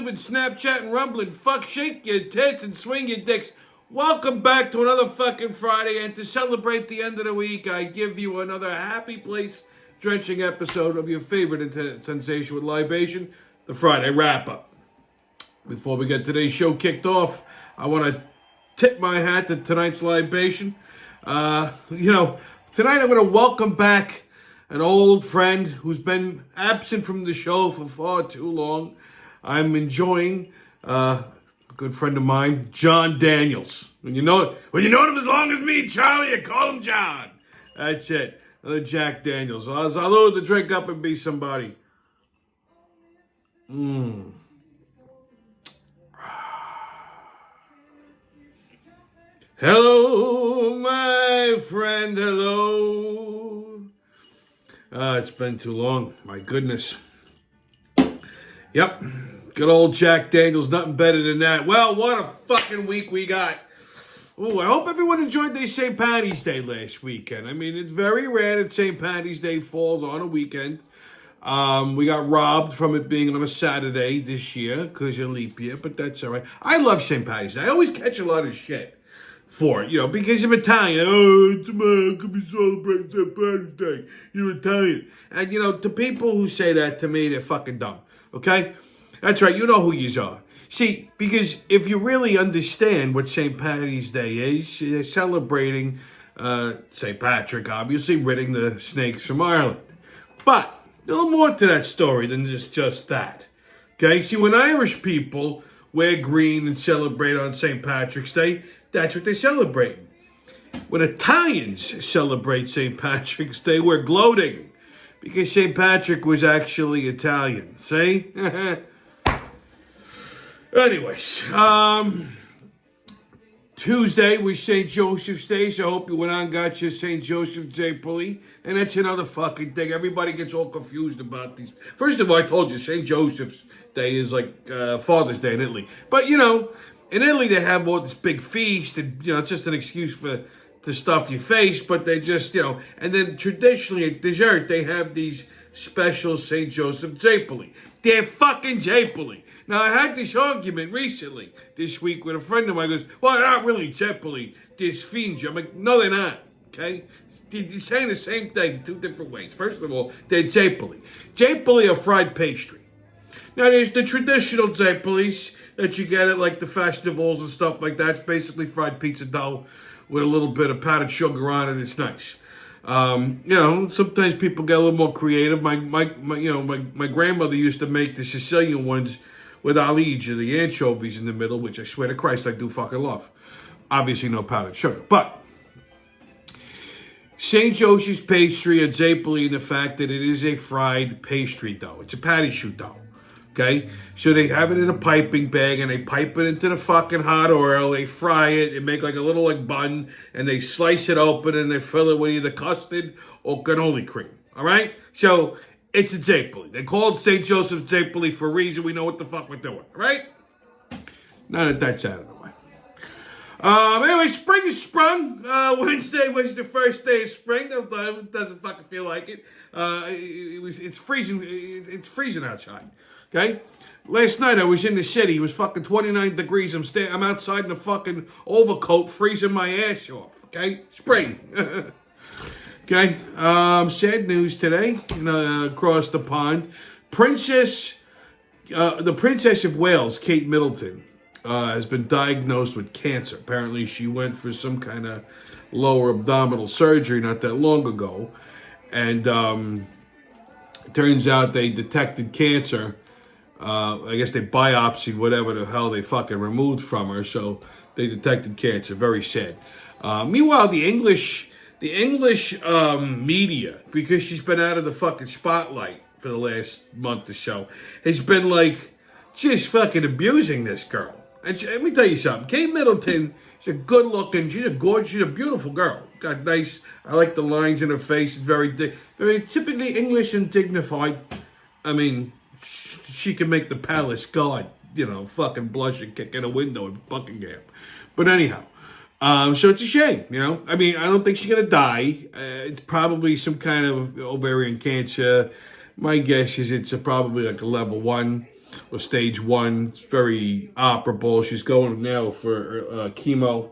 YouTube and Snapchat and Rumble and fuck shake your tits and swing your dicks. Welcome back to another fucking Friday, and to celebrate the end of the week, I give you another happy place drenching episode of your favorite sensation with libation, the Friday wrap-up. Before we get today's show kicked off, I want to tip my hat to tonight's libation. Tonight I'm going to welcome back an old friend who's been absent from the show for far too long. I'm enjoying a good friend of mine, John Daniels. When you know him as long as me, Charlie, you call him John. That's it. Another Jack Daniels. I'll load the drink up and be somebody. Hello, my friend, hello. It's been too long, my goodness. Yep, good old Jack Daniels, nothing better than that. Well, what a fucking week we got. Ooh, I hope everyone enjoyed their St. Paddy's Day last weekend. I mean, it's very rare that St. Paddy's Day falls on a weekend. We got robbed from it being on a Saturday this year because of leap year, but that's all right. I love St. Paddy's Day. I always catch a lot of shit for it, because I'm Italian. Oh, tomorrow could be celebrating St. Paddy's Day. You're Italian. And, to people who say that to me, they're fucking dumb. Okay? That's right. You know who you are. See, because if you really understand what St. Paddy's Day is, they're celebrating St. Patrick, obviously, ridding the snakes from Ireland. But a little more to that story than just that. Okay? See, when Irish people wear green and celebrate on St. Patrick's Day, that's what they celebrate. When Italians celebrate St. Patrick's Day, we're gloating. Because St. Patrick was actually Italian. See? Anyways, Tuesday was St. Joseph's Day, so I hope you went on and got your St. Joseph Day. And that's another fucking thing. Everybody gets all confused about these. First of all, I told you, St. Joseph's Day is like Father's Day in Italy. But, in Italy they have all this big feast, and, it's just an excuse to stuff your face, but they just, and then traditionally at dessert, they have these special St. Joseph Zeppoli. They're fucking Zeppoli. Now, I had this argument recently, this week, with a friend of mine who goes, well, they're not really Zeppoli, they're Sfinge. I'm like, no, they're not, okay? They're saying the same thing two different ways. First of all, they're Zeppoli. Zeppoli are fried pastry. Now, there's the traditional Zeppolis that you get at, like, the festivals and stuff like that. It's basically fried pizza dough with a little bit of powdered sugar on it. It's nice. Sometimes people get a little more creative. My grandmother used to make the Sicilian ones with alige, the anchovies in the middle, which I swear to Christ I do fucking love. Obviously no powdered sugar. But St. Joseph's pastry and Zeppoli in the fact that it is a fried pastry dough. It's a patty shoe dough. Okay? So they have it in a piping bag and they pipe it into the fucking hot oil. They fry it. They make like a little bun and they slice it open and they fill it with either custard or cannoli cream. All right? So it's a Zeppoli. They call it St. Joseph Zeppoli for a reason. We know what the fuck we're doing. All right? Now that that's out of the way. Anyway, spring is sprung. Wednesday was the first day of spring. It doesn't fucking feel like it. It's freezing. It's freezing outside. Okay? Last night I was in the city. It was fucking 29 degrees. I'm outside in a fucking overcoat, freezing my ass off. Okay? Spring. Okay? Sad news today. Across the pond. The Princess of Wales, Kate Middleton, has been diagnosed with cancer. Apparently she went for some kind of lower abdominal surgery not that long ago. And it turns out they detected cancer. I guess they biopsied whatever the hell they fucking removed from her, so they detected cancer. Very sad. Meanwhile, the English media, because she's been out of the fucking spotlight for the last month or so, has been just fucking abusing this girl. And let me tell you something. Kate Middleton, she's a good looking, she's a gorgeous, she's a beautiful girl. Got nice, I like the lines in her face. It's very typically English and dignified. I mean, she can make the palace guard, fucking blush and kick in a window in Buckingham. But anyhow, so it's a shame, I mean, I don't think she's going to die. It's probably some kind of ovarian cancer. My guess is it's probably like a level 1. or stage 1. It's very operable. She's going now for chemo.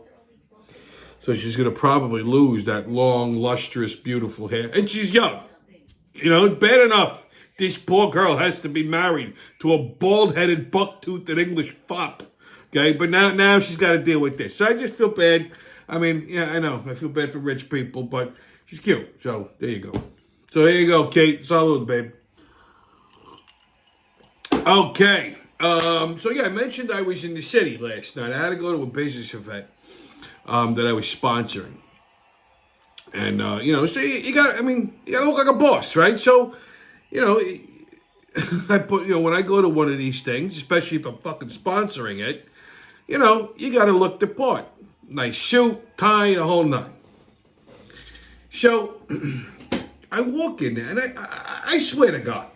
So she's going to probably lose that long, lustrous, beautiful hair. And she's young. You know, bad enough. This poor girl has to be married to a bald-headed, buck-toothed English fop. Okay? But now she's got to deal with this. So I just feel bad. I mean, yeah, I know. I feel bad for rich people, but she's cute. So there you go. So there you go, Kate. Salud, babe. Okay. So yeah, I mentioned I was in the city last night. I had to go to a business event that I was sponsoring. And, so you got to look like a boss, right? So, I put, when I go to one of these things, especially if I'm fucking sponsoring it, you got to look the part. Nice suit, tie, the whole nine. So, I walk in there, and I swear to God,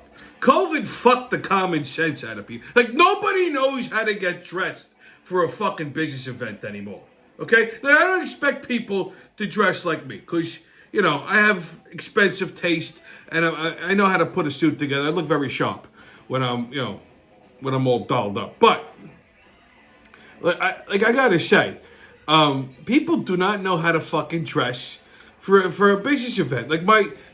COVID fucked the common sense out of people. Like, nobody knows how to get dressed for a fucking business event anymore. Okay? Now, I don't expect people to dress like me, because, I have expensive taste, and I know how to put a suit together. I look very sharp when I'm all dolled up. But, I gotta say, people do not know how to fucking dress for a business event. Like,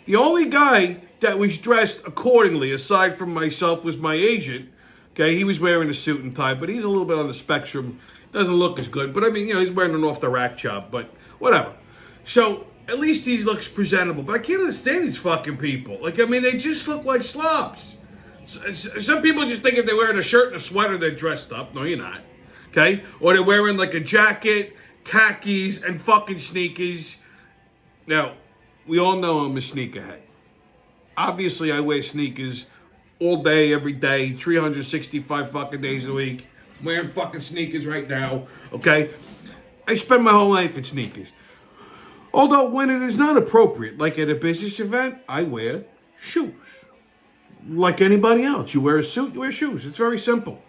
the only guy that was dressed accordingly, aside from myself, was my agent. Okay, he was wearing a suit and tie, but he's a little bit on the spectrum. Doesn't look as good, but he's wearing an off-the-rack job, but whatever. So, at least he looks presentable. But I can't understand these fucking people. They just look like slobs. Some people just think if they're wearing a shirt and a sweater, they're dressed up. No, you're not. Okay? Or they're wearing like a jacket, khakis, and fucking sneakers. Now, we all know I'm a sneakerhead. Obviously, I wear sneakers all day, every day, 365 fucking days a week. I'm wearing fucking sneakers right now, okay? I spend my whole life in sneakers. Although, when it is not appropriate, like at a business event, I wear shoes. Like anybody else. You wear a suit, you wear shoes. It's very simple.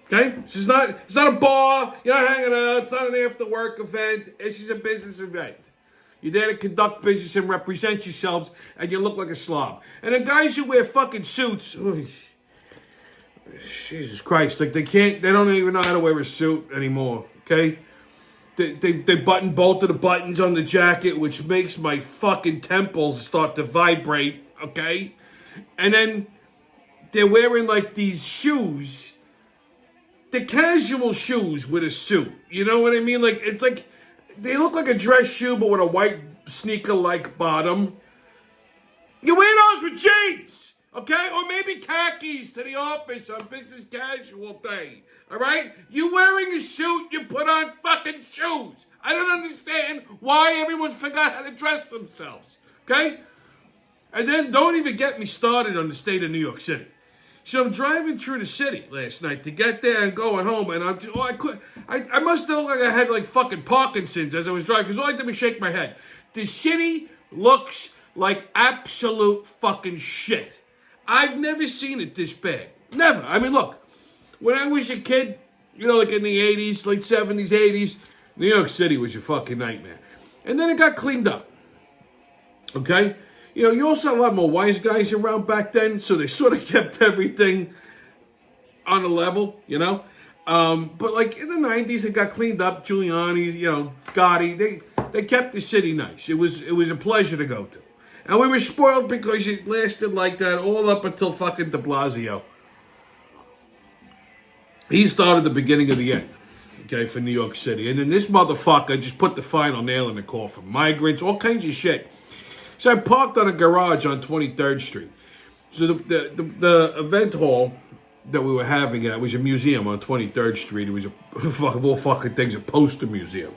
Okay? It's not a bar, you're not hanging out, it's not an after-work event, it's just a business event. You're there to conduct business and represent yourselves, and you look like a slob. And the guys who wear fucking suits, Jesus Christ, like they don't even know how to wear a suit anymore, okay? They button both of the buttons on the jacket, which makes my fucking temples start to vibrate, okay? And then they're wearing like these shoes, the casual shoes with a suit. You know what I mean? Like, it's like, they look like a dress shoe, but with a white sneaker-like bottom. You wear those with jeans, okay? Or maybe khakis to the office on business casual day, all right? You wearing a suit, you put on fucking shoes. I don't understand why everyone forgot how to dress themselves, okay? And then don't even get me started on the state of New York City. So I'm driving through the city last night to get there and going home, and I must have looked like I had like fucking Parkinson's as I was driving, because all I did was shake my head. The city looks like absolute fucking shit. I've never seen it this bad. Never. Look, when I was a kid, like in the 80s, late 70s, 80s, New York City was a fucking nightmare. And then it got cleaned up. Okay? You also had a lot more wise guys around back then, so they sort of kept everything on a level, But like in the 90s, it got cleaned up. Giuliani, Gotti, they kept the city nice. It was a pleasure to go to. And we were spoiled because it lasted like that all up until fucking de Blasio. He started the beginning of the end, okay, for New York City. And then this motherfucker just put the final nail in the coffin. Migrants, all kinds of shit. So I parked on a garage on 23rd Street. So the event hall that we were having at was a museum on 23rd Street. It was of all fucking things, a poster museum.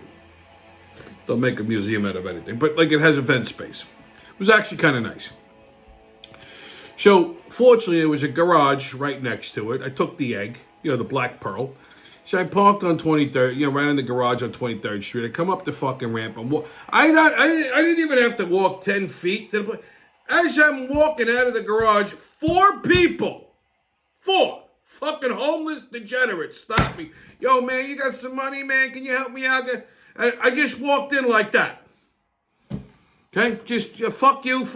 Don't make a museum out of anything. But like it has event space. It was actually kind of nice. So fortunately there was a garage right next to it. I took the egg, the Black Pearl. So I parked on 23rd, right in the garage on 23rd Street. I come up the fucking ramp. I didn't even have to walk 10 feet. As I'm walking out of the garage, 4 fucking homeless degenerates stop me. Yo, man, you got some money, man? Can you help me out? I just walked in like that. Okay? Just fuck you.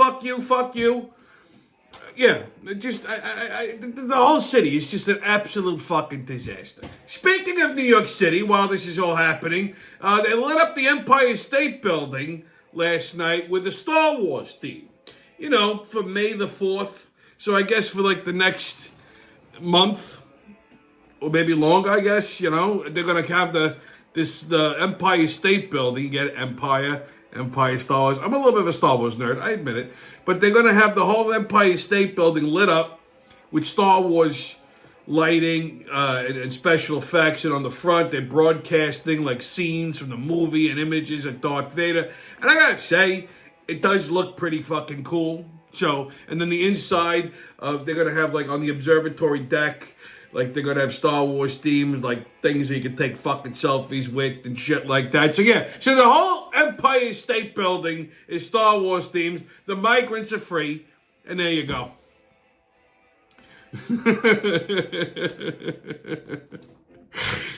yeah, the whole city is just an absolute fucking disaster. Speaking of New York City, while this is all happening, they lit up the Empire State Building last night with a Star Wars theme. You know, for May the 4th. So I guess for like the next month, or maybe longer, I guess, you know, they're going to have the Empire State Building. You get Empire Star Wars. I'm a little bit of a Star Wars nerd, I admit it. But they're going to have the whole Empire State Building lit up with Star Wars lighting and special effects. And on the front, they're broadcasting like scenes from the movie and images of Darth Vader. And I got to say, it does look pretty fucking cool. So, and then the inside, they're going to have like on the observatory deck, like they're going to have Star Wars themes, like things that you can take fucking selfies with and shit like that. So yeah, so the whole Empire State Building is Star Wars themes. The migrants are free. And there you go.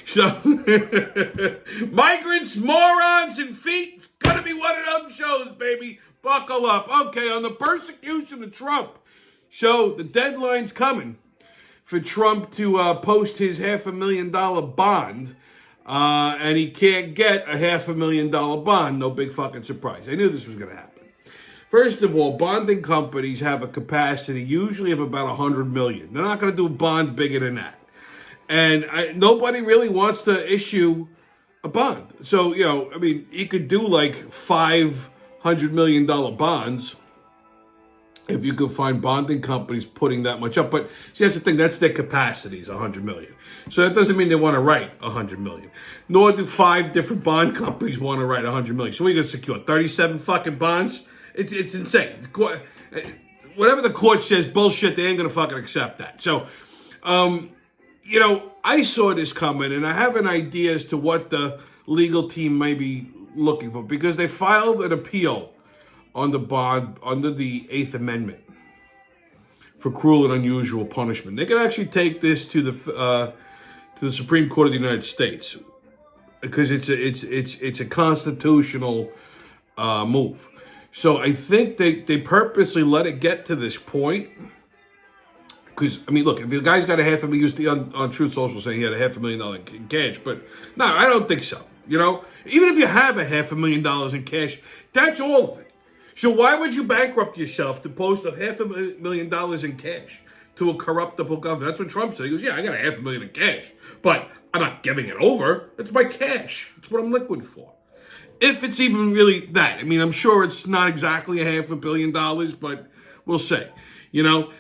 So, migrants, morons, and feet. It's going to be one of them shows, baby. Buckle up. Okay, on the persecution of Trump. So the deadline's coming for Trump to post his $500,000 bond, and he can't get a $500,000 bond. No big fucking surprise. I knew this was going to happen. First of all, bonding companies have a capacity usually of about 100 million. They're not going to do a bond bigger than that, and nobody really wants to issue a bond. So you know, I mean, you could do like $500 million bonds. If you could find bonding companies putting that much up. But see, that's the thing. That's their capacity is 100 million. So that doesn't mean they want to write 100 million. Nor do 5 different bond companies want to write 100 million. So we're going to secure 37 fucking bonds. It's insane. Whatever the court says, bullshit, they ain't going to fucking accept that. So, you know, I saw this coming, and I have an idea as to what the legal team may be looking for. Because they filed an appeal on the bond under the 8th Amendment for cruel and unusual punishment. They can actually take this to the Supreme Court of the United States because it's a constitutional move. So I think they purposely let it get to this point because, I mean, look, if the guy's got a $500,000, he used on Truth Social saying he had a $500,000 in cash, but no, I don't think so. You know, even if you have a $500,000 in cash, that's all of it. So why would you bankrupt yourself to post $500,000 in cash to a corruptible government? That's what Trump said. He goes, yeah, I got a $500,000 in cash, but I'm not giving it over. It's my cash. It's what I'm liquid for. If it's even really that. I mean, I'm sure it's not exactly a $500 million, but we'll say. You know,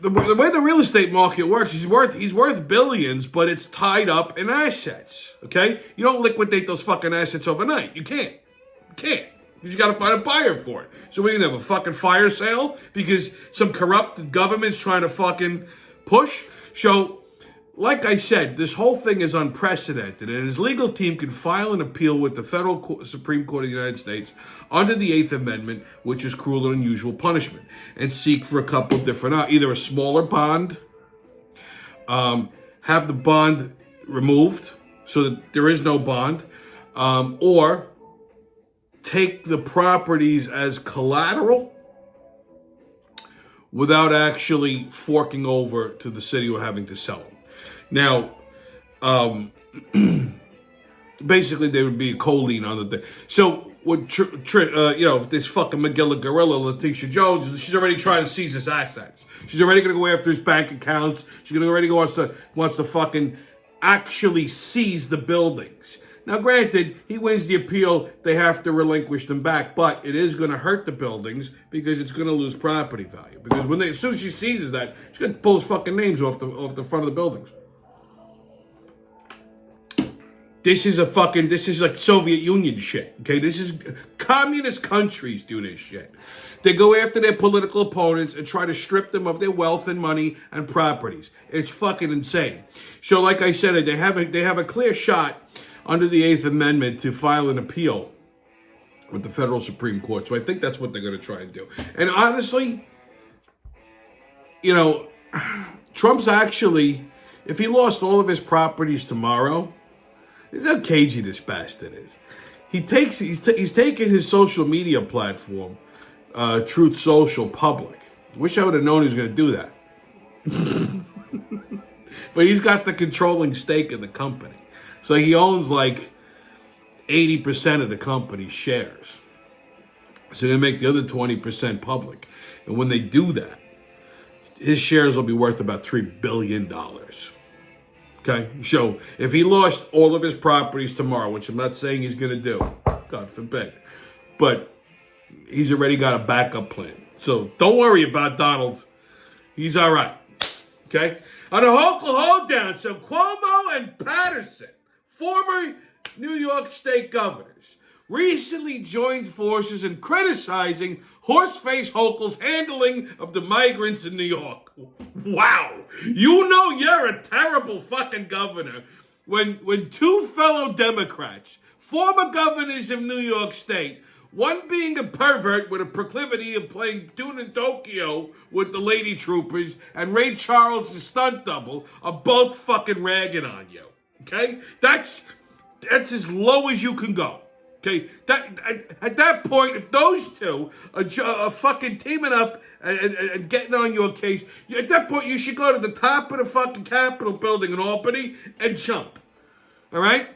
the way the real estate market works, he's worth billions, but it's tied up in assets. Okay? You don't liquidate those fucking assets overnight. You can't. Can't. You just got to find a buyer for it. So we can have a fucking fire sale because some corrupt government's trying to fucking push. So, like I said, this whole thing is unprecedented, and his legal team can file an appeal with the Supreme Court of the United States under the 8th Amendment, which is cruel and unusual punishment, and seek for a couple different, either a smaller bond, have the bond removed so that there is no bond, or take the properties as collateral without actually forking over to the city or having to sell them. Now, basically, there would be a co-lien on the thing. So, what this fucking McGilla gorilla, Letitia Jones, she's already trying to seize his assets. She's already going to go after his bank accounts. She's already wants to fucking actually seize the buildings. Now, granted, he wins the appeal, they have to relinquish them back, but it is going to hurt the buildings because it's going to lose property value. Because as soon as she seizes that, she's going to pull his fucking names off the front of the buildings. This is like Soviet Union shit, okay? This is, communist countries do this shit. They go after their political opponents and try to strip them of their wealth and money and properties. It's fucking insane. So, like I said, they have a clear shot under the 8th Amendment to file an appeal with the federal Supreme Court. So I think that's what they're going to try to do. And honestly, you know, Trump's actually, if he lost all of his properties tomorrow, this is how cagey this bastard is. He's taken his social media platform Truth Social public. Wish I would have known he was going to do that. But he's got the controlling stake in the company. So he owns like 80% of the company's shares. So they make the other 20% public. And when they do that, his shares will be worth about $3 billion. Okay? So if he lost all of his properties tomorrow, which I'm not saying he's going to do, God forbid, but he's already got a backup plan. So don't worry about Donald. He's all right. Okay? On a local hoedown, so Cuomo and Patterson, former New York State governors, recently joined forces in criticizing horse-faced Hochul's handling of the migrants in New York. Wow. You know you're a terrible fucking governor when two fellow Democrats, former governors of New York State, one being a pervert with a proclivity of playing Dune in Tokyo with the lady troopers, and Ray Charles' stunt double, are both fucking ragging on you. Okay? That's as low as you can go. Okay? At that point, if those two are fucking teaming up and getting on your case, at that point you should go to the top of the fucking Capitol building in Albany and jump. All right?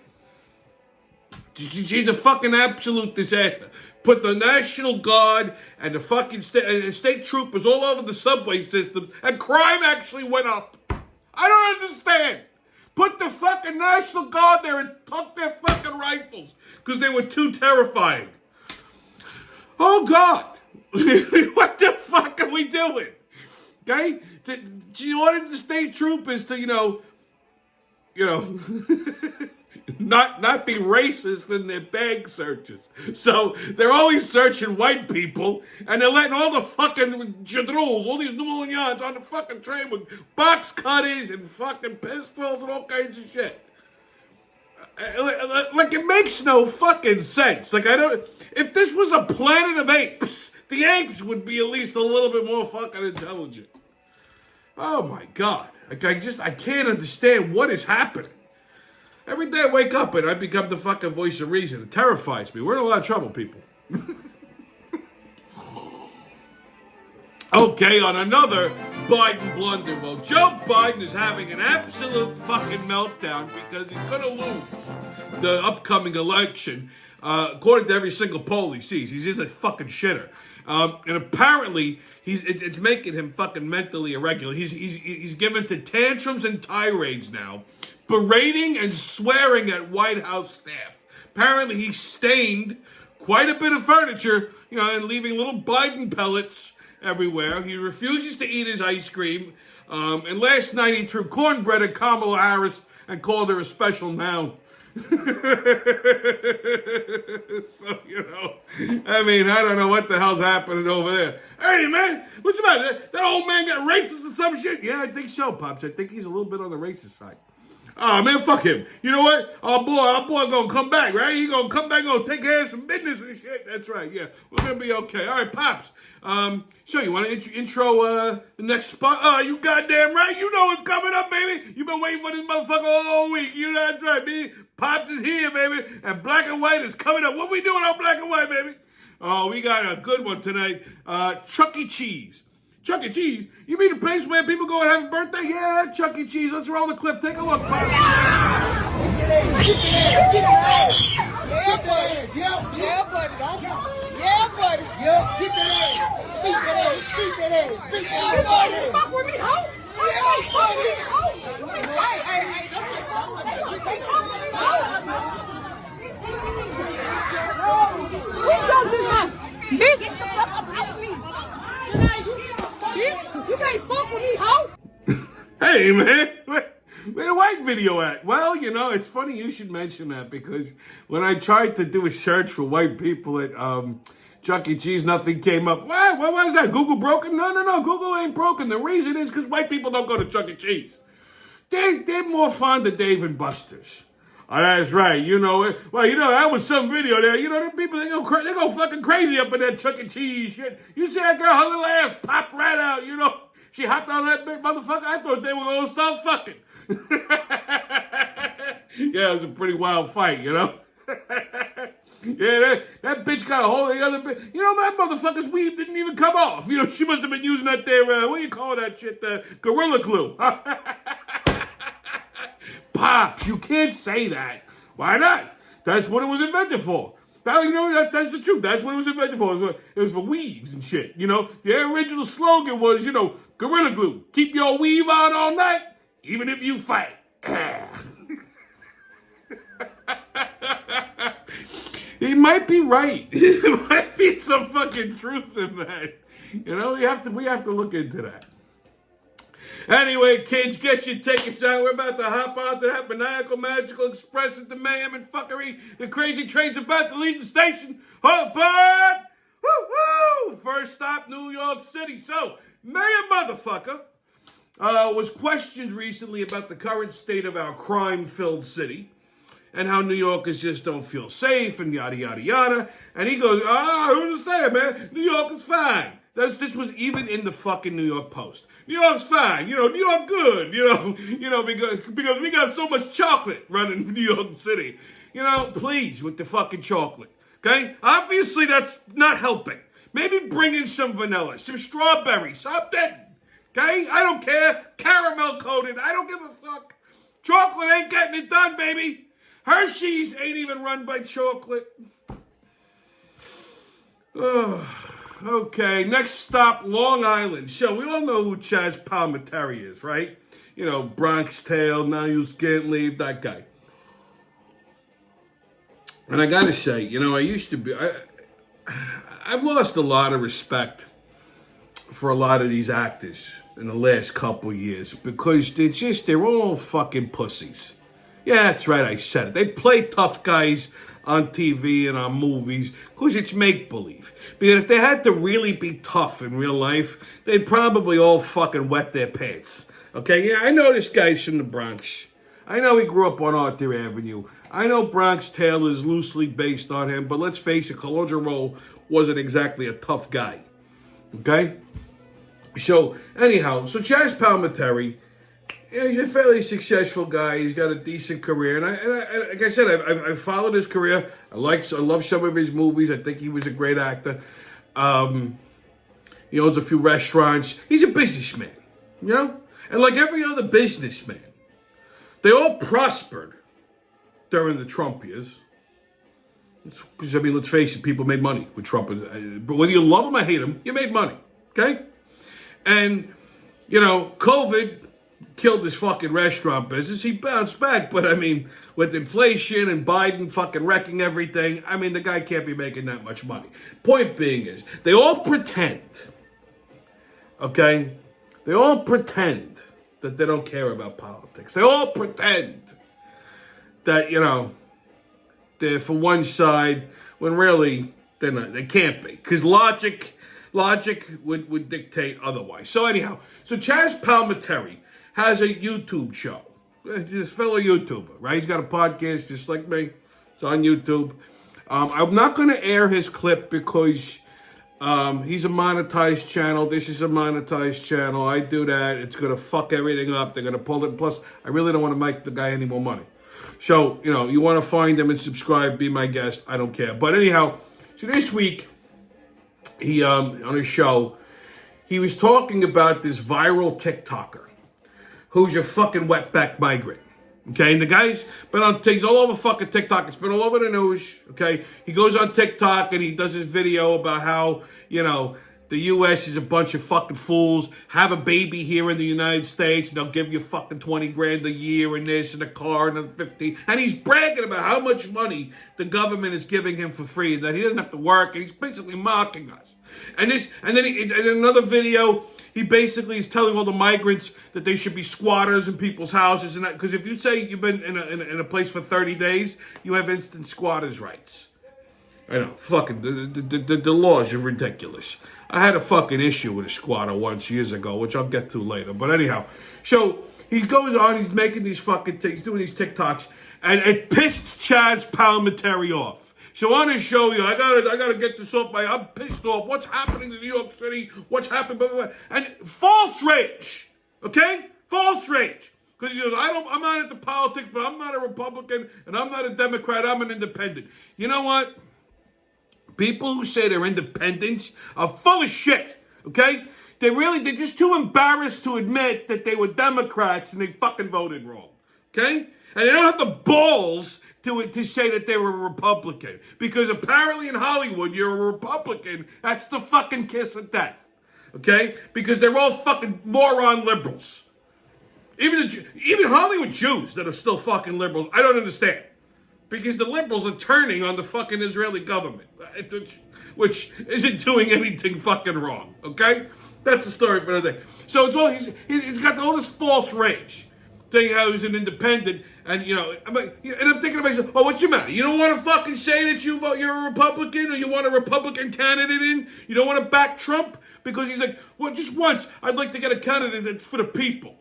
She's a fucking absolute disaster. Put the National Guard and the fucking state troopers all over the subway systems, and crime actually went up. I don't understand. Put the fucking National Guard there and took their fucking rifles because they were too terrifying. Oh, God. What the fuck are we doing? Okay? She ordered the state troopers to, not be racist in their bag searches. So they're always searching white people, and they're letting all the fucking jadruls, all these New Orleans on the fucking train with box cutters and fucking pistols and all kinds of shit. Like, it makes no fucking sense. Like, if this was a planet of apes, the apes would be at least a little bit more fucking intelligent. Oh my God. Like, I can't understand what is happening. Every day I wake up and I become the fucking voice of reason. It terrifies me. We're in a lot of trouble, people. Okay, on another Biden blunder. Well, Joe Biden is having an absolute fucking meltdown because he's going to lose the upcoming election. According to every single poll he sees, he's in a fucking shitter. And apparently, it's making him fucking mentally irregular. He's given to tantrums and tirades now, berating and swearing at White House staff. Apparently, he stained quite a bit of furniture, and leaving little Biden pellets everywhere. He refuses to eat his ice cream. And last night, he threw cornbread at Kamala Harris and called her a special noun. So, I don't know what the hell's happening over there. Hey, man, what's the matter? That old man got racist or some shit? Yeah, I think so, Pops. I think he's a little bit on the racist side. Oh, man, fuck him. You know what? Our boy gonna come back, right? He gonna come back, gonna take care of some business and shit. That's right, yeah. We're gonna be okay. All right, Pops. So you want to intro the next spot? Oh, you goddamn right. You know what's coming up, baby. You've been waiting for this motherfucker all week. You know that's right, baby. Pops is here, baby. And Black and White is coming up. What we doing on Black and White, baby? Oh, we got a good one tonight. Chuck E. Cheese. Chuck E. Cheese? You mean the place where people go and have a birthday? Yeah, that's Chuck E. Cheese. Let's roll the clip. Take a look, Pops. Yeah, buddy. Don't Yeah, buddy. Yeah, get that ass. Beat that ass. Beat that ass. Beat that ass. You fuck with me, hoe? Yeah, buddy. Hey, don't you fuck with me. We don't do that. Bitch. Get the fuck up out of me. Bitch, you can't fuck with me, hoe. Hey, man. Where the white video at? Well, it's funny you should mention that because when I tried to do a search for white people at Chuck E. Cheese, nothing came up. What was that? Google broken? No. Google ain't broken. The reason is because white people don't go to Chuck E. Cheese. They're more fond of Dave and Buster's. Oh, that's right. Well, that was some video there. Them people, they go fucking crazy up in that Chuck E. Cheese shit. You see that girl, her little ass popped right out, She hopped on that big motherfucker. I thought they were going to start fucking. Yeah, it was a pretty wild fight, Yeah, that bitch got a hold of the other bitch. You know, that motherfucker's weave didn't even come off. You know, she must have been using that there, what do you call that shit, Gorilla Glue. Pops, you can't say that. Why not? That's what it was invented for. That's the truth. That's what it was invented for. It was for weaves and shit. You know, the original slogan was, Gorilla Glue. Keep your weave on all night, even if you fight. He might be right. There might be some fucking truth in that. You know, we have to look into that. Anyway, kids, get your tickets out. We're about to hop onto that maniacal, magical express into mayhem and fuckery. The crazy train's about to leave the station. Hold on! Woo-hoo! First stop, New York City. So, Mayor Motherfucker was questioned recently about the current state of our crime-filled city and how New Yorkers just don't feel safe and yada, yada, yada. And he goes, I don't understand, man. New York is fine. This was even in the fucking New York Post. New York's fine, New York good, because we got so much chocolate running in New York City. Please, with the fucking chocolate, okay? Obviously, that's not helping. Maybe bring in some vanilla, some strawberry, something, okay? I don't care. Caramel coated, I don't give a fuck. Chocolate ain't getting it done, baby. Hershey's ain't even run by chocolate. Okay, next stop, Long Island. So we all know who Chaz Palminteri is, right? Bronx Tale, Now You Can't Leave, that guy. And I gotta say, I used to be, I've lost a lot of respect for a lot of these actors in the last couple years because they're all fucking pussies. Yeah, that's right, I said it. They play tough guys on TV and on movies because it's make-believe. Because if they had to really be tough in real life, they'd probably all fucking wet their pants. Okay, yeah, I know this guy's from the Bronx. I know he grew up on Arthur Avenue. I know Bronx Tale is loosely based on him, but let's face it, Colonel Rowe wasn't exactly a tough guy. Okay? So, anyhow, Chaz Palminteri, he's a fairly successful guy. He's got a decent career, and I like I said, I've followed his career. I love some of his movies. I think he was a great actor. He owns a few restaurants. He's a businessman, and like every other businessman, they all prospered during the Trump years. Because let's face it, people made money with Trump. But whether you love him or hate him, you made money, okay? And COVID killed his fucking restaurant business. He bounced back, but with inflation and Biden fucking wrecking everything, the guy can't be making that much money. Point being is, they all pretend, okay? They all pretend that they don't care about politics. They all pretend that, they're for one side, when really they're not. They can't be. Because logic would dictate otherwise. So anyhow, Chaz Palminteri has a YouTube show. This fellow YouTuber, right? He's got a podcast just like me. It's on YouTube. I'm not going to air his clip because he's a monetized channel. This is a monetized channel. I do that. It's going to fuck everything up. They're going to pull it. Plus, I really don't want to make the guy any more money. So, you want to find him and subscribe, be my guest. I don't care. But anyhow, this week, he on his show, he was talking about this viral TikToker who's a fucking wetback migrant. Okay, and the guy's he's all over fucking TikTok. It's been all over the news. Okay, he goes on TikTok and he does his video about how, the U.S. is a bunch of fucking fools. Have a baby here in the United States and they'll give you fucking 20 grand a year and this and a car and a 50. And he's bragging about how much money the government is giving him for free, that he doesn't have to work, and he's basically mocking us. And then in another video, he basically is telling all the migrants that they should be squatters in people's houses, and because if you say you've been in a place for 30 days, you have instant squatters' rights. I know, fucking the laws are ridiculous. I had a fucking issue with a squatter once years ago, which I'll get to later. But anyhow, so he goes on, he's making these fucking he's doing these TikToks, and it pissed Chaz Palminteri off. So on his show, I gotta get this off I'm pissed off. What's happening in New York City? What's happening? Blah, blah, blah. And false rage, okay? False rage. Because he goes, I'm not into politics, but I'm not a Republican, and I'm not a Democrat, I'm an independent. You know what? people who say they're independents are full of shit, okay? They're just too embarrassed to admit that they were Democrats and they fucking voted wrong, okay? And they don't have the balls to say that they were a Republican. Because apparently in Hollywood, you're a Republican. That's the fucking kiss of death, okay? Because they're all fucking moron liberals. Even Hollywood Jews that are still fucking liberals, I don't understand. Because the liberals are turning on the fucking Israeli government, which isn't doing anything fucking wrong, okay? That's the story for the day. So it's all he's got all this false rage, saying how he's an independent, and I'm thinking to myself, oh, what's your matter? You don't want to fucking say that you're a Republican, or you want a Republican candidate in? You don't want to back Trump because he's like, well, just once I'd like to get a candidate that's for the people.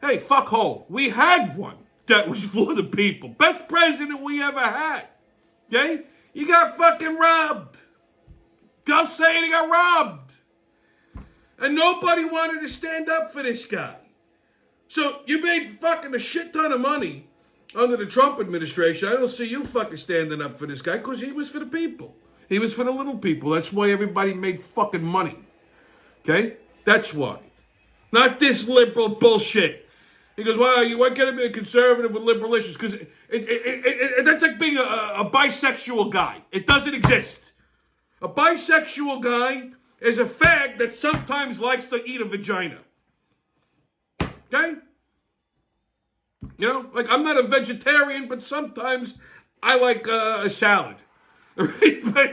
Hey, fuckhole, we had one that was for the people. Best president we ever had. Okay? You got fucking robbed. I'll say it, he got robbed. And nobody wanted to stand up for this guy. So you made fucking a shit ton of money under the Trump administration. I don't see you fucking standing up for this guy because he was for the people. He was for the little people. That's why everybody made fucking money. Okay? That's why. Not this liberal bullshit. He goes, well, why can't I be a conservative with liberal issues? Because that's like being a bisexual guy. It doesn't exist. A bisexual guy is a fag that sometimes likes to eat a vagina. Okay? Like I'm not a vegetarian, but sometimes I like a salad. Right? But,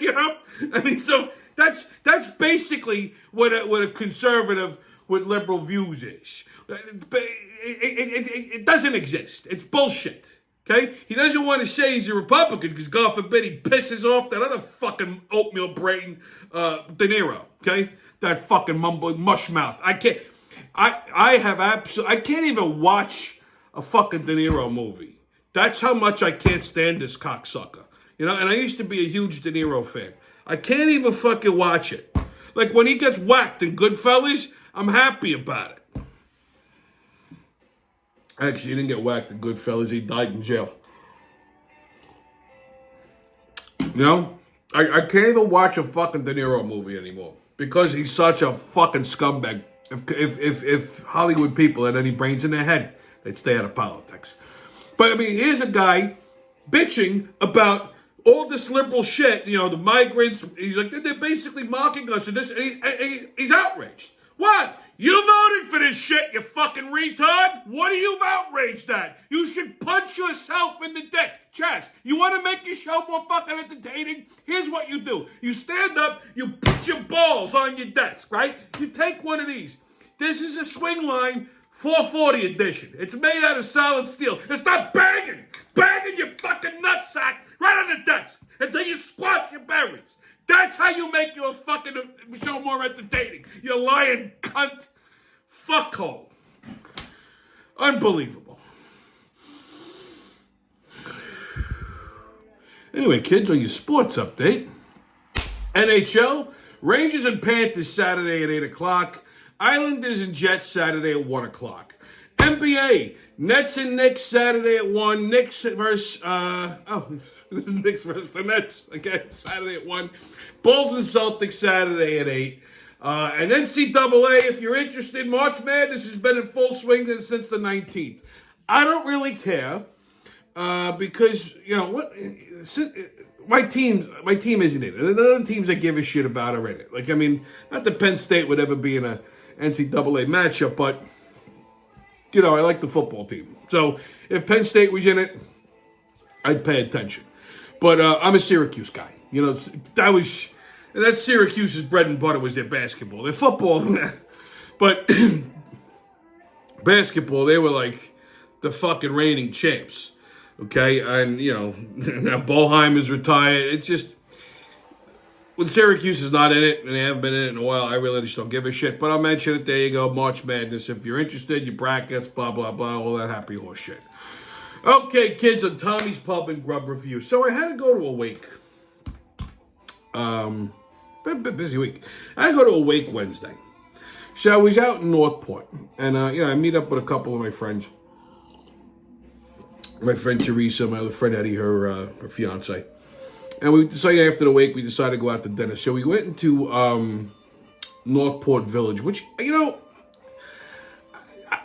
I mean, so that's basically what a conservative with liberal views is. It doesn't exist. It's bullshit. Okay? He doesn't want to say he's a Republican because, God forbid, he pisses off that other fucking oatmeal brain, De Niro. Okay? That fucking mumbling mush mouth. I can't even watch a fucking De Niro movie. That's how much I can't stand this cocksucker. And I used to be a huge De Niro fan. I can't even fucking watch it. Like when he gets whacked in Goodfellas, I'm happy about it. Actually, he didn't get whacked in Goodfellas. He died in jail. I can't even watch a fucking De Niro movie anymore because he's such a fucking scumbag. If Hollywood people had any brains in their head, they'd stay out of politics. But I mean, here's a guy bitching about all this liberal shit. The migrants. He's like, they're basically mocking us, and he's outraged. What? You voted for this shit, you fucking retard? What are you outraged at? You should punch yourself in the dick. Chaz, you want to make your show more fucking entertaining? Here's what you do. You stand up, you put your balls on your desk, right? You take one of these. This is a swing line 440 edition. It's made out of solid steel. And stop banging your fucking nutsack right on the desk until you squash your berries. That's how you make your fucking show more entertaining. You lying cunt. Fuckhole. Unbelievable. Anyway, kids, on your sports update. NHL, Rangers and Panthers Saturday at 8 o'clock. Islanders and Jets Saturday at 1 o'clock. NBA, Nets and Knicks Saturday at 1. Knicks versus, Knicks versus the Nets again Saturday at 1. Bulls and Celtics Saturday at 8. And NCAA, if you're interested, March Madness has been in full swing since the 19th. I don't really care because, my team isn't in it. The other teams I give a shit about are in it. Like, I mean, not that Penn State would ever be in a NCAA matchup, but, I like the football team. So if Penn State was in it, I'd pay attention. But I'm a Syracuse guy. That's Syracuse's bread and butter was their basketball. Their football, but basketball, they were like the fucking reigning champs. Okay? And, now Boeheim is retired. It's just, when Syracuse is not in it, and they haven't been in it in a while, I really just don't give a shit. But I'll mention it. There you go. March Madness. If you're interested, your brackets, blah, blah, blah, all that happy horse shit. Okay, kids, on Tommy's Pub and Grub Review. So I had to go to a wake. Been a busy week. I go to a wake Wednesday. So I was out in Northport. And, I meet up with a couple of my friends. My friend Teresa, my other friend Eddie, her fiance. And we decided after the wake, we decided to go out to dinner. So we went into Northport Village, which,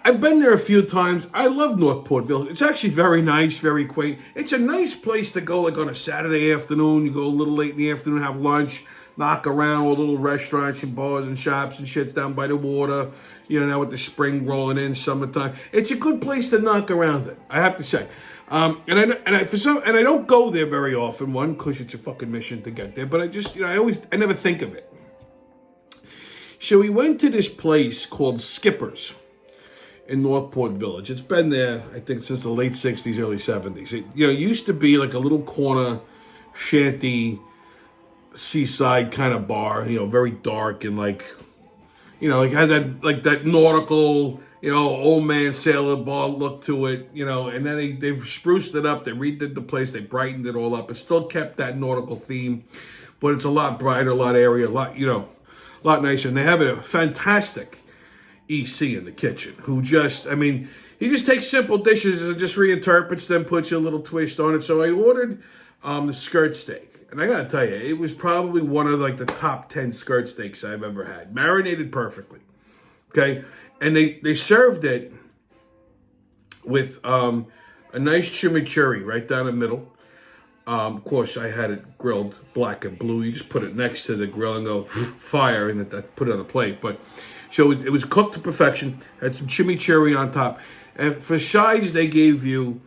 I've been there a few times. I love Northport Village. It's actually very nice, very quaint. It's a nice place to go, like on a Saturday afternoon. You go a little late in the afternoon, have lunch, knock around all little restaurants and bars and shops and shits down by the water. Now with the spring rolling in, summertime. It's a good place to knock around in, I have to say. And I don't go there very often. One, because it's a fucking mission to get there. But I never think of it. So we went to this place called Skipper's in Northport Village. It's been there, I think, since the late 60s, early 70s. It used to be like a little corner shanty seaside kind of bar, very dark and had that nautical, old man sailor bar look to it, and then they've spruced it up, they redid the place, they brightened it all up. It still kept that nautical theme, but it's a lot brighter, a lot airier, a lot nicer. And they have a fantastic EC in the kitchen who he just takes simple dishes and just reinterprets them, puts a little twist on it. So I ordered the skirt steak. And I gotta tell you, it was probably one of the top 10 skirt steaks I've ever had. Marinated perfectly. Okay? And they served it with a nice chimichurri right down the middle. Of course, I had it grilled black and blue. You just put it next to the grill and go fire and put it on the plate. But so it was cooked to perfection. Had some chimichurri on top. And for sides, they gave you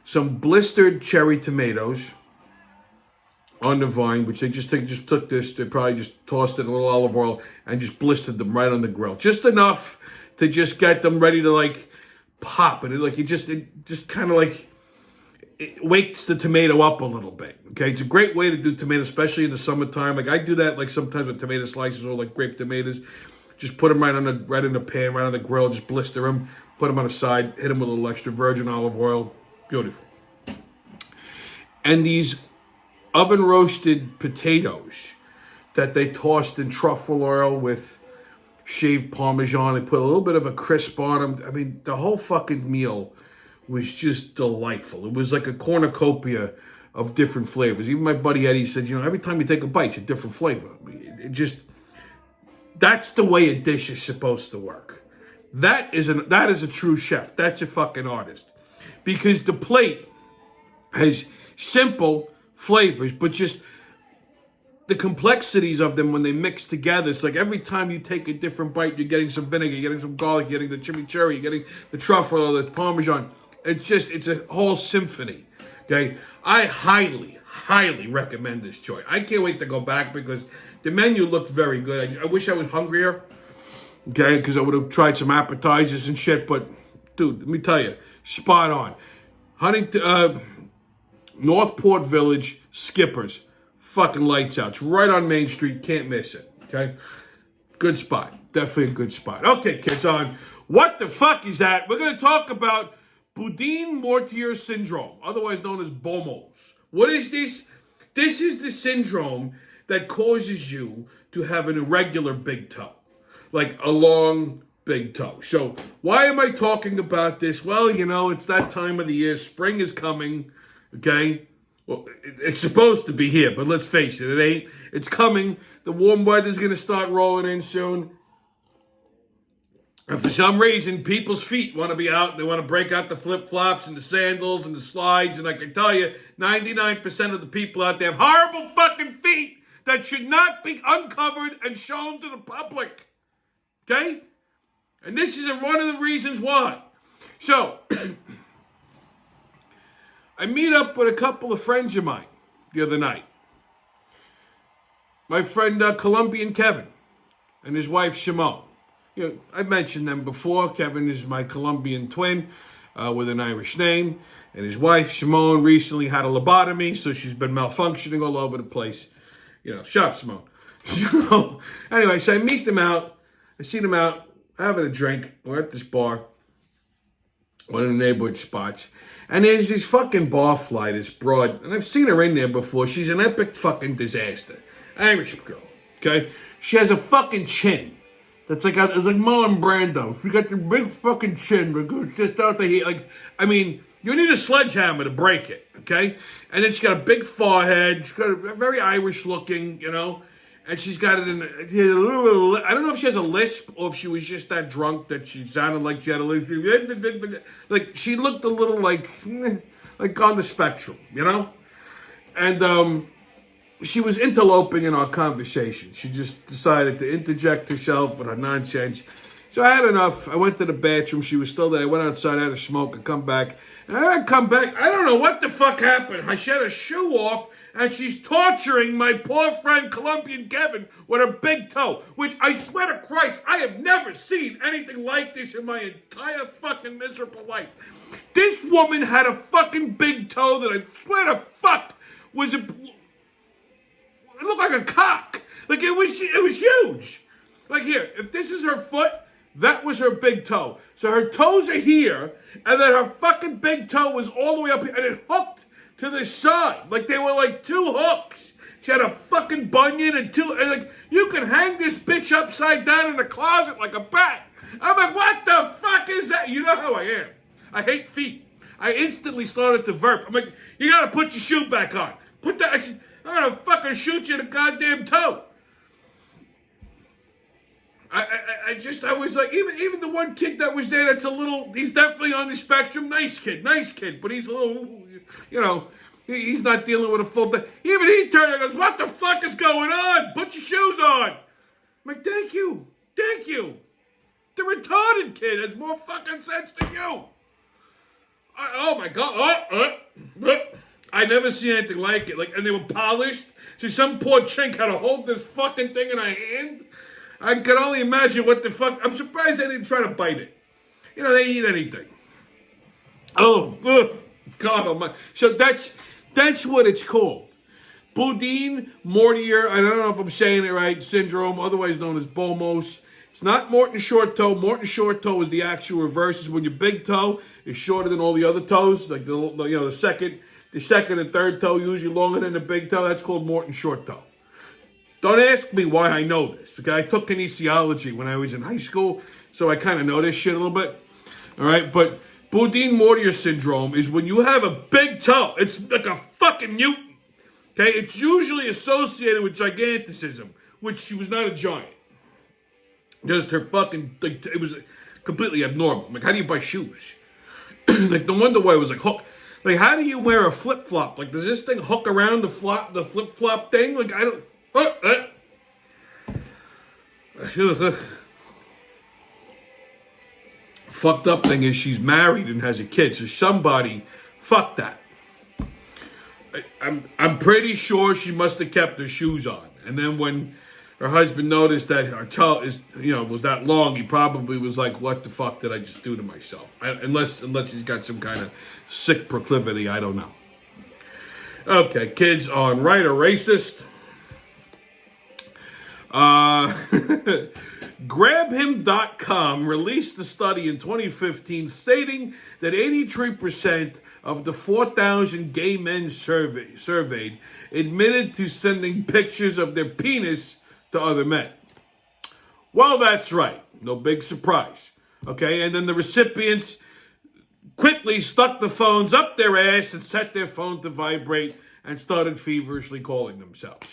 some blistered cherry tomatoes on the vine, which they just took this, they probably just tossed it in a little olive oil and just blistered them right on the grill. Just enough to just get them ready to pop. And it just kind of it wakes the tomato up a little bit. Okay, it's a great way to do tomatoes, especially in the summertime. I do that sometimes with tomato slices or grape tomatoes. Just put them right in the pan, right on the grill, just blister them, put them on the side, hit them with a little extra virgin olive oil. Beautiful. And these oven roasted potatoes that they tossed in truffle oil with shaved Parmesan. They put a little bit of a crisp on them. The whole fucking meal was just delightful. It was like a cornucopia of different flavors. Even my buddy Eddie said, every time you take a bite, it's a different flavor. That's the way a dish is supposed to work. That is a true chef. That's a fucking artist. Because the plate has simple flavors, but just the complexities of them when they mix together. It's every time you take a different bite, you're getting some vinegar, you're getting some garlic, you're getting the chimichurri, you're getting the truffle, the Parmesan. It's a whole symphony. Okay, I highly, highly recommend this joint. I can't wait to go back because the menu looked very good. I wish I was hungrier. Okay, because I would have tried some appetizers and shit. But dude, let me tell you, spot on. Northport Village, Skipper's, fucking lights out. It's right on Main Street, can't miss it, okay? Good spot, definitely a good spot. Okay, kids, on What the Fuck Is That? We're going to talk about Boudin-Mortier syndrome, otherwise known as BOMOS. What is this? This is the syndrome that causes you to have an irregular big toe, like a long big toe. So why am I talking about this? Well, it's that time of the year. Spring is coming. Okay? Well, it's supposed to be here, but let's face it, it ain't. It's coming. The warm weather's going to start rolling in soon. And for some reason, people's feet want to be out. They want to break out the flip-flops and the sandals and the slides. And I can tell you, 99% of the people out there have horrible fucking feet that should not be uncovered and shown to the public. Okay? And this is one of the reasons why. So I meet up with a couple of friends of mine the other night. My friend Colombian Kevin and his wife Simone. I've mentioned them before. Kevin is my Colombian twin with an Irish name. And his wife Simone recently had a lobotomy, so she's been malfunctioning all over the place. Shut up, Simone. So, anyway, so I meet them out. I see them out having a drink. We're at this bar, one of the neighborhood spots. And there's this fucking barfly, this broad, and I've seen her in there before. She's an epic fucking disaster. Irish girl, okay? She has a fucking chin. It's like Marlon Brando. She got the big fucking chin, but just out there. You need a sledgehammer to break it, okay? And then she's got a big forehead. She's got a very Irish looking, you know. And she's got it in a little, I don't know if she has a lisp or if she was just that drunk that she sounded like she had a lisp. Like, she looked a little like on the spectrum, you know? And she was interloping in our conversation. She just decided to interject herself with her nonsense. So I had enough. I went to the bathroom. She was still there. I went outside, I had a smoke, and come back. And I come back. I don't know what the fuck happened. She had a shoe off, and she's torturing my poor friend Colombian Kevin with her big toe, which I swear to Christ, I have never seen anything like this in my entire fucking miserable life. This woman had a fucking big toe that I swear to fuck was it looked like a cock. Like it was huge. Like here, if this is her foot, that was her big toe. So her toes are here, and then her fucking big toe was all the way up here, and it hooked to the side. Like they were like two hooks. She had a fucking bunion and like, you can hang this bitch upside down in the closet like a bat. I'm like, what the fuck is that? You know how I am. I hate feet. I instantly started to verp. I'm like, you gotta put your shoe back on. Put that, I'm gonna fucking shoot you in the goddamn toe. I was like, even the one kid that was there that's a little, he's definitely on the spectrum, nice kid, but he's a little, you know, he's not dealing with a full thing. Even he turned and goes, what the fuck is going on? Put your shoes on. I'm like, thank you. The retarded kid has more fucking sense than you. Oh my God. I never seen anything like it. Like, and they were polished. So some poor chink had to hold this fucking thing in her hand. I can only imagine what the fuck. I'm surprised they didn't try to bite it. You know, they eat anything. Oh, God almighty. So that's what it's called. Boudin Mortier, I don't know if I'm saying it right, syndrome, otherwise known as BOMOS. It's not Morton short toe. Morton short toe is the actual reverse. Is when your big toe is shorter than all the other toes. Like the second and third toe usually longer than the big toe. That's called Morton short toe. Don't ask me why I know this. Okay, I took kinesiology when I was in high school, so I kind of know this shit a little bit. All right, but Boudin-Mortier syndrome is when you have a big toe. It's like a fucking mutant. Okay, it's usually associated with giganticism, which she was not a giant. Just her fucking, like, it was completely abnormal. Like, how do you buy shoes? Like, no wonder why it was like hook. Like, how do you wear a flip flop? Like, does this thing hook around the flip flop thing? Like, I don't. Fucked up thing is she's married and has a kid, so somebody fucked that. I'm pretty sure she must have kept her shoes on, and then when her husband noticed that her toe was that long, he probably was like, "What the fuck did I just do to myself?" Unless he's got some kind of sick proclivity, I don't know. Okay, kids on right or racist. GrabHim.com released a study in 2015 stating that 83% of the 4,000 gay men surveyed admitted to sending pictures of their penis to other men. Well, that's right. No big surprise. Okay, and then the recipients quickly stuck the phones up their ass and set their phone to vibrate and started feverishly calling themselves.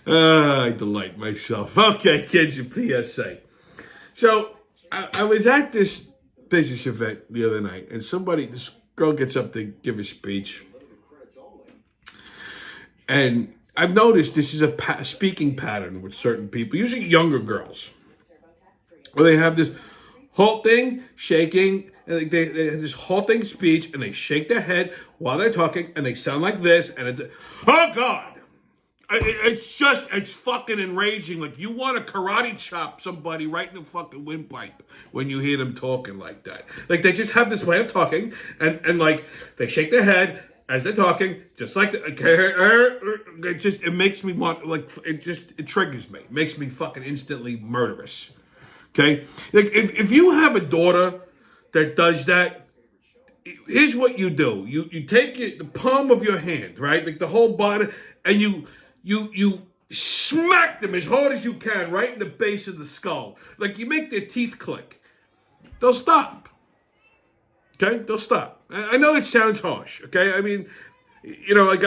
I delight myself. Okay, kids, your PSA. So, I was at this business event the other night, and this girl gets up to give a speech. And I've noticed this is a speaking pattern with certain people, usually younger girls, where they have this halting, shaking, and they have this halting speech, and they shake their head while they're talking, and they sound like this, and it's, oh God! It's fucking enraging. Like, you want to karate chop somebody right in the fucking windpipe when you hear them talking like that. Like, they just have this way of talking, and like, they shake their head as they're talking, just like it makes me want, like, it triggers me. It makes me fucking instantly murderous. Okay? Like, if you have a daughter that does that, here's what you do. You take the palm of your hand, right? Like, the whole body, and you smack them as hard as you can right in the base of the skull. Like you make their teeth click. They'll stop. Okay? They'll stop. I know it sounds harsh, okay? I mean, you know, like,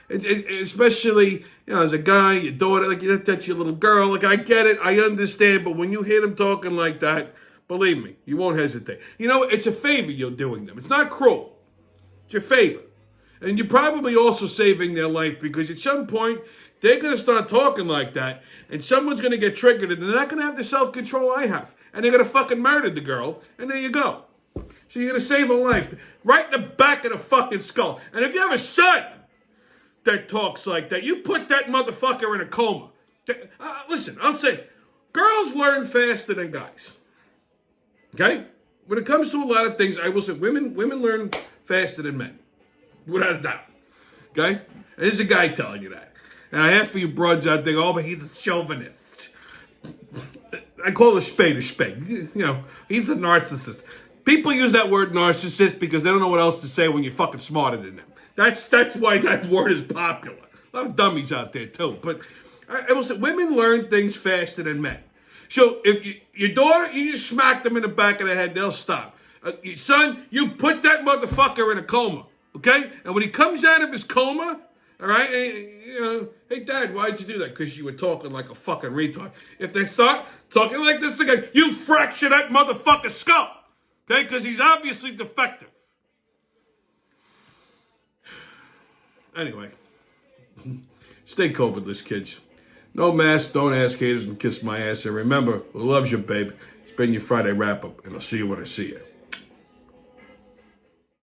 especially, you know, as a guy, your daughter, like, that's your little girl. Like, I get it. I understand. But when you hear them talking like that, believe me, you won't hesitate. You know, it's a favor you're doing them. It's not cruel. It's a favor. And you're probably also saving their life because at some point, they're going to start talking like that, and someone's going to get triggered, and they're not going to have the self-control I have. And they're going to fucking murder the girl, and there you go. So you're going to save a life right in the back of the fucking skull. And if you have a son that talks like that, you put that motherfucker in a coma. Listen, I'll say, girls learn faster than guys. Okay? When it comes to a lot of things, I will say women learn faster than men. Without a doubt. Okay? And this is a guy telling you that. And I have for you broads out there, oh, but he's a chauvinist. I call a spade a spade. You know, he's a narcissist. People use that word narcissist because they don't know what else to say when you're fucking smarter than them. That's why that word is popular. A lot of dummies out there too. But I will say, women learn things faster than men. So if your daughter, you just smack them in the back of the head, they'll stop. Your son, you put that motherfucker in a coma. Okay? And when he comes out of his coma, all right, you know, hey, Dad, why'd you do that? Because you were talking like a fucking retard. If they start talking like this again, you fracture that motherfucker's skull. Okay? Because he's obviously defective. Anyway, stay COVIDless, kids. No mask, don't ask haters, and kiss my ass. And remember, who loves you, babe? It's been your Friday wrap-up, and I'll see you when I see you.